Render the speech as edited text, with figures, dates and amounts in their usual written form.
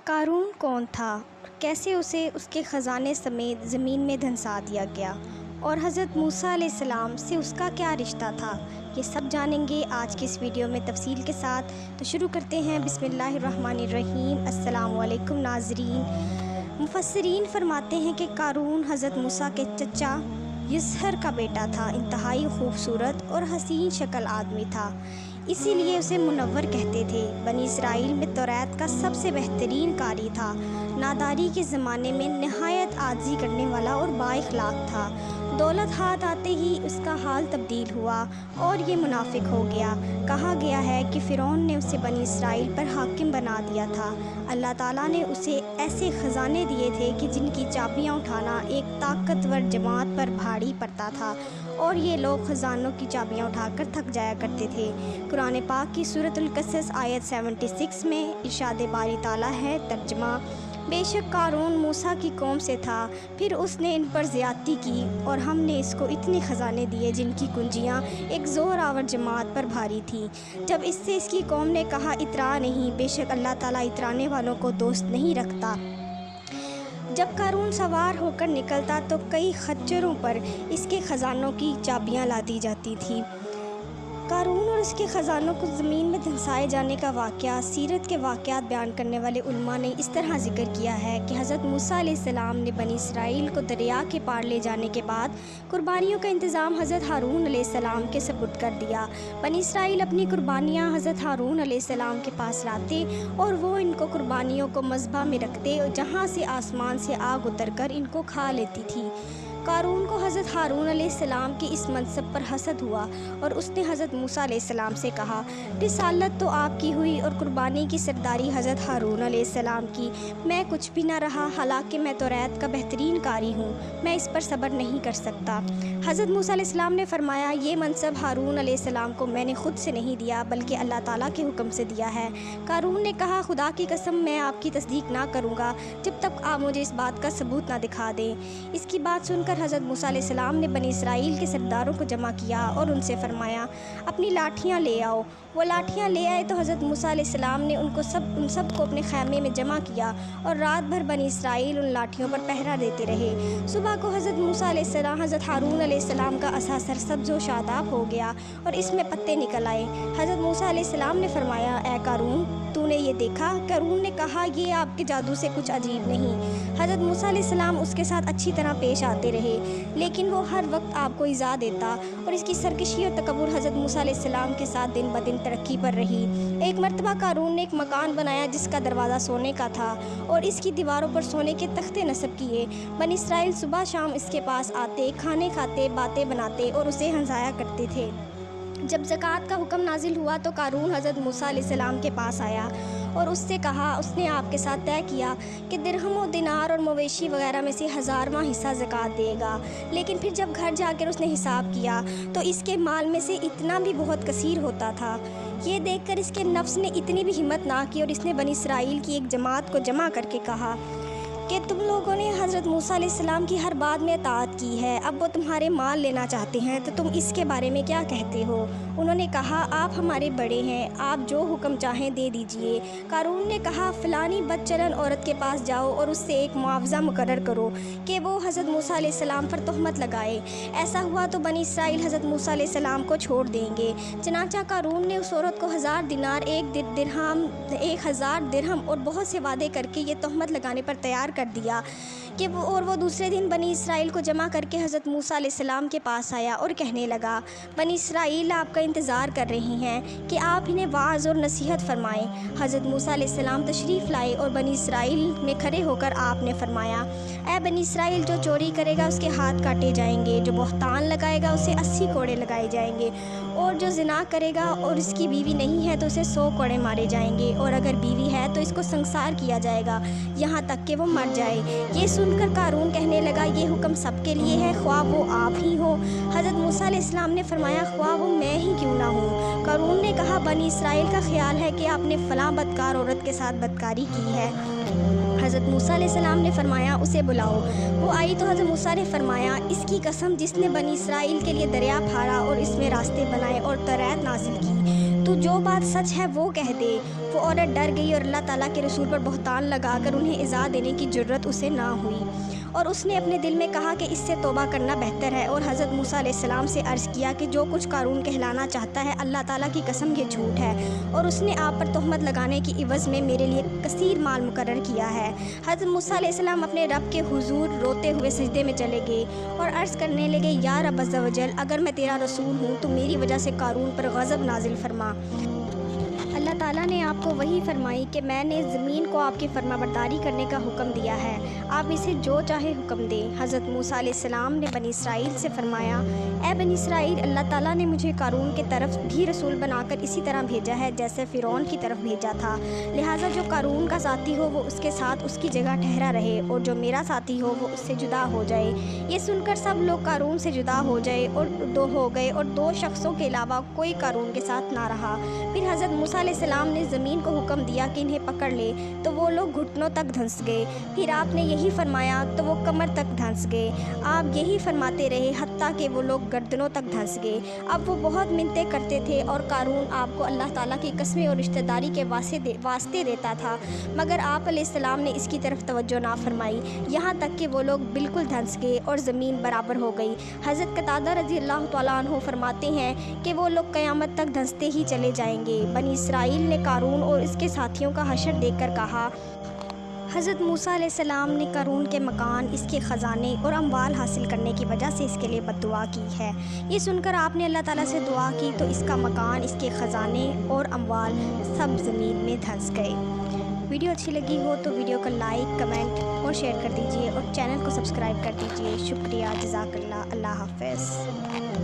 قارون کون تھا؟ کیسے اسے اس کے خزانے سمیت زمین میں دھنسا دیا گیا؟ اور حضرت موسیٰ علیہ السلام سے اس کا کیا رشتہ تھا؟ یہ سب جانیں گے آج کی اس ویڈیو میں تفصیل کے ساتھ۔ تو شروع کرتے ہیں۔ بسم اللہ الرحمن الرحیم۔ السلام علیکم ناظرین۔ مفسرین فرماتے ہیں کہ قارون حضرت موسیٰ کے چچا یزہر کا بیٹا تھا۔ انتہائی خوبصورت اور حسین شکل آدمی تھا، اسی لیے اسے منور کہتے تھے۔ بنی اسرائیل میں توریت کا سب سے بہترین قاری تھا۔ ناداری کے زمانے میں نہایت عاجزی کرنے والا اور با اخلاق تھا۔ دولت ہاتھ آتے ہی اس کا حال تبدیل ہوا اور یہ منافق ہو گیا۔ کہا گیا ہے کہ فرعون نے اسے بنی اسرائیل پر حاکم بنا دیا تھا۔ اللہ تعالیٰ نے اسے ایسے خزانے دیے تھے کہ جن کی چابیاں اٹھانا ایک طاقتور جماعت پر بھاری پڑتا تھا، اور یہ لوگ خزانوں کی چابیاں اٹھا کر تھک جایا کرتے تھے۔ قرآن پاک کی سورۃ القصص آیت 76 میں ارشاد باری تعالیٰ ہے، ترجمہ: بے شک قارون موسیٰ کی قوم سے تھا، پھر اس نے ان پر زیادتی کی اور ہم نے اس کو اتنے خزانے دیے جن کی کنجیاں ایک زور آور جماعت پر بھاری تھیں۔ جب اس سے اس کی قوم نے کہا اترا نہیں، بے شک اللہ تعالیٰ اترانے والوں کو دوست نہیں رکھتا۔ جب قارون سوار ہو کر نکلتا تو کئی خچروں پر اس کے خزانوں کی چابیاں لادی جاتی تھیں۔ قارون اور اس کے خزانوں کو زمین میں دھنسائے جانے کا واقعہ سیرت کے واقعات بیان کرنے والے علماء نے اس طرح ذکر کیا ہے کہ حضرت موسیٰ علیہ السلام نے بنی اسرائیل کو دریا کے پار لے جانے کے بعد قربانیوں کا انتظام حضرت ہارون علیہ السلام کے سپرد کر دیا۔ بنی اسرائیل اپنی قربانیاں حضرت ہارون علیہ السلام کے پاس لاتے اور وہ ان کو قربانیوں کو مذبح میں رکھتے، جہاں سے آسمان سے آگ اتر کر ان کو کھا لیتی تھی۔ قارون کو حضرت ہارون علیہ السلام کے اس منصب پر حسد ہوا اور اس نے حضرت موسیٰ علیہ السلام سے کہا، رسالت تو آپ کی ہوئی اور قربانی کی سرداری حضرت ہارون علیہ السلام کی، میں کچھ بھی نہ رہا، حالانکہ میں توریت کا بہترین قاری ہوں، میں اس پر صبر نہیں کر سکتا۔ حضرت موسیٰ علیہ السلام نے فرمایا، یہ منصب ہارون علیہ السلام کو میں نے خود سے نہیں دیا بلکہ اللہ تعالیٰ کے حکم سے دیا ہے۔ قارون نے کہا، خدا کی قسم میں آپ کی تصدیق نہ کروں گا جب تک آپ مجھے اس بات کا ثبوت نہ دکھا دیں۔ اس کی بات سن کر حضرت موسیٰ علیہ السلام نے بنی اسرائیل کے سرداروں کو جمع کیا اور ان سے فرمایا، اپنی لاٹھیاں لے آؤ۔ وہ لاٹھیاں لے آئے تو حضرت موسیٰ علیہ السلام نے ان سب کو اپنے خیمے میں جمع کیا اور رات بھر بنی اسرائیل ان لاٹھیوں پر پہرا دیتے رہے۔ صبح کو حضرت موسیٰ علیہ السلام حضرت ہارون علیہ السلام کا عصا سرسبز و شاداب ہو گیا اور اس میں پتے نکل آئے۔ حضرت موسیٰ علیہ السلام نے فرمایا، اے قارون، تو نے یہ دیکھا؟ قارون نے کہا، یہ آپ کے جادو سے کچھ عجیب نہیں۔ حضرت موسیٰ علیہ السلام اس کے ساتھ اچھی طرح پیش آتے رہے، لیکن وہ ہر وقت آپ کو ایذا دیتا اور اس کی سرکشی اور تکبر حضرت موسیٰ علیہ السلام کے ساتھ دن بدن ترقی پر رہی۔ ایک مرتبہ قارون نے ایک مکان بنایا جس کا دروازہ سونے کا تھا اور اس کی دیواروں پر سونے کے تختے نصب کیے۔ بنی اسرائیل صبح شام اس کے پاس آتے، کھانے کھاتے، باتیں بناتے اور اسے ہنسایا کرتے تھے۔ جب زکوٰۃ کا حکم نازل ہوا تو قارون حضرت موسیٰ علیہ السلام کے پاس آیا اور اس سے کہا، اس نے آپ کے ساتھ طے کیا کہ درہم و دینار اور مویشی وغیرہ میں سے 1000واں حصہ زکوٰۃ دے گا، لیکن پھر جب گھر جا کر اس نے حساب کیا تو اس کے مال میں سے اتنا بھی بہت کثیر ہوتا تھا۔ یہ دیکھ کر اس کے نفس نے اتنی بھی ہمت نہ کی اور اس نے بنی اسرائیل کی ایک جماعت کو جمع کر کے کہا کہ تم لوگوں نے حضرت موسیٰ علیہ السلام کی ہر بات میں اطاعت کی ہے، اب وہ تمہارے مال لینا چاہتے ہیں تو تم اس کے بارے میں کیا کہتے ہو؟ انہوں نے کہا، آپ ہمارے بڑے ہیں، آپ جو حکم چاہیں دے دیجئے۔ قارون نے کہا، فلانی بد چلن عورت کے پاس جاؤ اور اس سے ایک معاوضہ مقرر کرو کہ وہ حضرت موسیٰ علیہ السلام پر تہمت لگائے، ایسا ہوا تو بنی اسرائیل حضرت موسیٰ علیہ السلام کو چھوڑ دیں گے۔ چنانچہ قارون نے اس عورت کو 1000 دینار، 1000 درہم اور بہت سے وعدے کر کے یہ تہمت لگانے پر تیار کر دیا کہ وہ دوسرے دن بنی اسرائیل کو جمع کر کے حضرت موسیٰ علیہ السلام کے پاس آیا اور کہنے لگا، بنی اسرائیل آپ کا انتظار کر رہی ہیں کہ آپ انہیں واعظ اور نصیحت فرمائیں۔ حضرت موسیٰ علیہ السلام تشریف لائے اور بنی اسرائیل میں کھڑے ہو کر آپ نے فرمایا، اے بنی اسرائیل، جو چوری کرے گا اس کے ہاتھ کاٹے جائیں گے، جو بہتان لگائے گا اسے 80 کوڑے لگائے جائیں گے، اور جو زنا کرے گا اور اس کی بیوی نہیں ہے تو اسے 100 کوڑے مارے جائیں گے، اور اگر بیوی ہے تو اس کو سنسار کیا جائے گا یہاں تک کہ وہ مر جائے۔ یہ سن کر قارون کہنے لگا، یہ حکم سب کے لیے ہے، خواہ وہ آپ ہی ہو۔ حضرت موسیٰ علیہ السلام نے فرمایا، خواہ وہ میں ہی کیوں نہ ہوں۔ قارون نے کہا، بنی اسرائیل کا خیال ہے کہ آپ نے فلاں بدکار عورت کے ساتھ بدکاری کی ہے۔ حضرت موسیٰ علیہ السلام نے فرمایا، اسے بلاؤ۔ وہ آئی تو حضرت موسیٰ نے فرمایا، اس کی قسم جس نے بنی اسرائیل کے لیے دریا پھاڑا اور اس میں راستے بنائے اور توریت نازل کی، تو جو بات سچ ہے وہ کہہ دے۔ وہ عورت ڈر گئی اور اللہ تعالیٰ کے رسول پر بہتان لگا کر انہیں ایذا دینے کی جرت اسے نہ ہوئی، اور اس نے اپنے دل میں کہا کہ اس سے توبہ کرنا بہتر ہے، اور حضرت موسیٰ علیہ السلام سے عرض کیا کہ جو کچھ قارون کہلانا چاہتا ہے اللہ تعالیٰ کی قسم یہ جھوٹ ہے، اور اس نے آپ پر تہمت لگانے کی عوض میں میرے لیے کثیر مال مقرر کیا ہے۔ حضرت موسیٰ علیہ السلام اپنے رب کے حضور روتے ہوئے سجدے میں چلے گئے اور عرض کرنے لگے، یا رب عز و جل، اگر میں تیرا رسول ہوں تو میری وجہ سے قارون پر غضب نازل فرما۔ اللہ تعالیٰ نے آپ کو وحی فرمائی کہ میں نے زمین کو آپ کی فرما برداری کرنے کا حکم دیا ہے، آپ اسے جو چاہے حکم دیں۔ حضرت موسیٰ علیہ السلام نے بنی اسرائیل سے فرمایا، اے بنی اسرائیل، اللہ تعالیٰ نے مجھے قارون کے طرف بھی رسول بنا کر اسی طرح بھیجا ہے جیسے فرعون کی طرف بھیجا تھا، لہٰذا جو قارون کا ساتھی ہو وہ اس کے ساتھ اس کی جگہ ٹھہرا رہے، اور جو میرا ساتھی ہو وہ اس سے جدا ہو جائے۔ یہ سن کر سب لوگ قارون سے جدا ہو گئے اور دو شخصوں کے علاوہ کوئی قارون کے ساتھ نہ رہا۔ پھر حضرت موسیٰ علیہ السلام نے زمین کو حکم دیا کہ انہیں پکڑ لے، تو وہ لوگ گھٹنوں تک دھنس گئے۔ پھر آپ نے یہی فرمایا تو وہ کمر تک دھنس گئے۔ آپ یہی فرماتے رہے حتیٰ کہ وہ لوگ گردنوں تک دھنس گئے۔ اب وہ بہت منتیں کرتے تھے اور قارون آپ کو اللہ تعالیٰ کی قسمیں اور رشتہ داری کے واسطے دیتا تھا، مگر آپ علیہ السلام نے اس کی طرف توجہ نہ فرمائی، یہاں تک کہ وہ لوگ بالکل دھنس گئے اور زمین برابر ہو گئی۔ حضرت قتادہ رضی اللہ تعالیٰ عنہ فرماتے ہیں کہ وہ لوگ قیامت تک دھنستے ہی چلے جائیں گے۔ بنی اسرائیل نے قارون اور اس کے ساتھیوں کا حشر دیکھ کر کہا، حضرت موسیٰ علیہ السلام نے قارون کے مکان، اس کے خزانے اور اموال حاصل کرنے کی وجہ سے اس کے لیے بد دعا کی ہے۔ یہ سن کر آپ نے اللہ تعالیٰ سے دعا کی تو اس کا مکان، اس کے خزانے اور اموال سب زمین میں دھنس گئے۔ ویڈیو اچھی لگی ہو تو ویڈیو کو لائک، کمنٹ اور شیئر کر دیجیے، اور چینل کو سبسکرائب کر دیجیے۔ شکریہ، جزاک اللہ، اللہ حافظ۔